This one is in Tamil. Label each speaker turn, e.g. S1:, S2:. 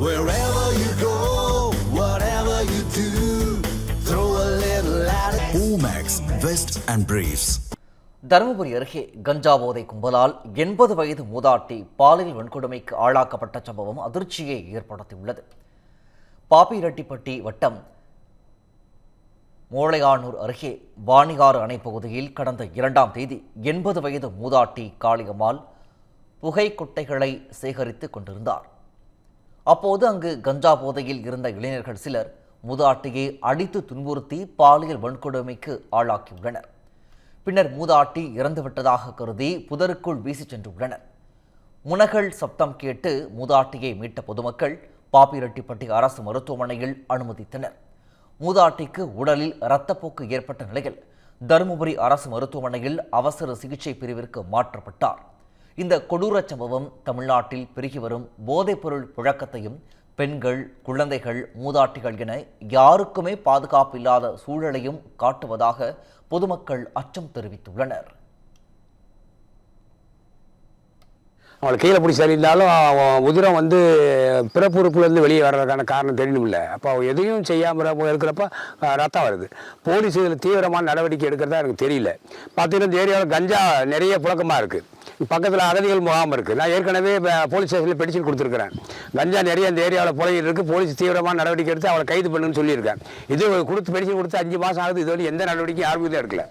S1: Wherever you go, whatever you do, throw a little at it. Omax, Vest and Briefs.
S2: Dharmapuri அருகே கஞ்சா போதை கும்பலால் 80 வயது மூதாட்டி பாலியல் வன்கொடுமைக்கு ஆளாக்கப்பட்ட சம்பவம் அதிர்ச்சியை ஏற்படுத்தியுள்ளது. பாப்பிரெட்டிப்பட்டி வட்டம் மோளையானூர் அருகே வாணிகாறு அணை பகுதியில் கடந்த 2ஆம் தேதி 80 வயது மூதாட்டி காளியம்மாள் புகைக்குட்டைகளை சேகரித்துக் கொண்டிருந்தார். அப்போது அங்கு கஞ்சா போதையில் இருந்த இளைஞர்கள் சிலர் மூதாட்டியை அடித்து துன்புறுத்தி பாலியல் வன்கொடுமைக்கு ஆளாக்கியுள்ளனர். பின்னர் மூதாட்டி இறந்துவிட்டதாக கருதி புதருக்குள் வீசி சென்றுள்ளனர். முனகல் சப்தம் கேட்டு மூதாட்டியை மீட்ட பொதுமக்கள் பாப்பிரெட்டிப்பட்டி அரசு மருத்துவமனையில் அனுமதித்தனர். மூதாட்டிக்கு உடலில் இரத்தப்போக்கு ஏற்பட்ட நிலையில் தருமபுரி அரசு மருத்துவமனையில் அவசர சிகிச்சை பிரிவிற்கு மாற்றப்பட்டார். இந்த கொடூர சம்பவம் தமிழ்நாட்டில் பெருகி வரும் போதைப்பொருள் புழக்கத்தையும் பெண்கள், குழந்தைகள், மூதாட்டிகள் என யாருக்குமே பாதுகாப்பு இல்லாத சூழலையும் காட்டுவதாக பொதுமக்கள் அச்சம் தெரிவித்துள்ளனர்.
S3: அவளை கீழே பிடிச்சி சரிந்தாலும் உதிரம் பிறப்புறுப்புலேருந்து வெளியே வர்றதுக்கான காரணம் தெரியணும்ல. அப்போ அவள் எதையும் செய்யாமல் இருக்கிறப்ப ரத்தம் வருது. போலீஸ் இதில் தீவிரமான நடவடிக்கை எடுக்கிறதா எனக்கு தெரியல. பார்த்தீங்கன்னா இந்த ஏரியாவில் கஞ்சா நிறைய புழக்கமாக இருக்குது. பக்கத்தில் அகதிகள் முகாம் இருக்குது. நான் ஏற்கனவே போலீஸ் ஸ்டேஷனில் பெட்டிஷன் கொடுத்துருக்குறேன். கஞ்சா நிறைய இந்த ஏரியாவில் புழங்கிட்டு இருக்குது. போலீஸ் தீவிரமான நடவடிக்கை எடுத்து அவளை கைது பண்ணுன்னு சொல்லியிருக்கேன். இது கொடுத்து பெட்டிஷன் கொடுத்து 5 மாதம் ஆகுது. இது வரை எந்த நடவடிக்கையும் யாருக்கும் தான் எடுக்கல.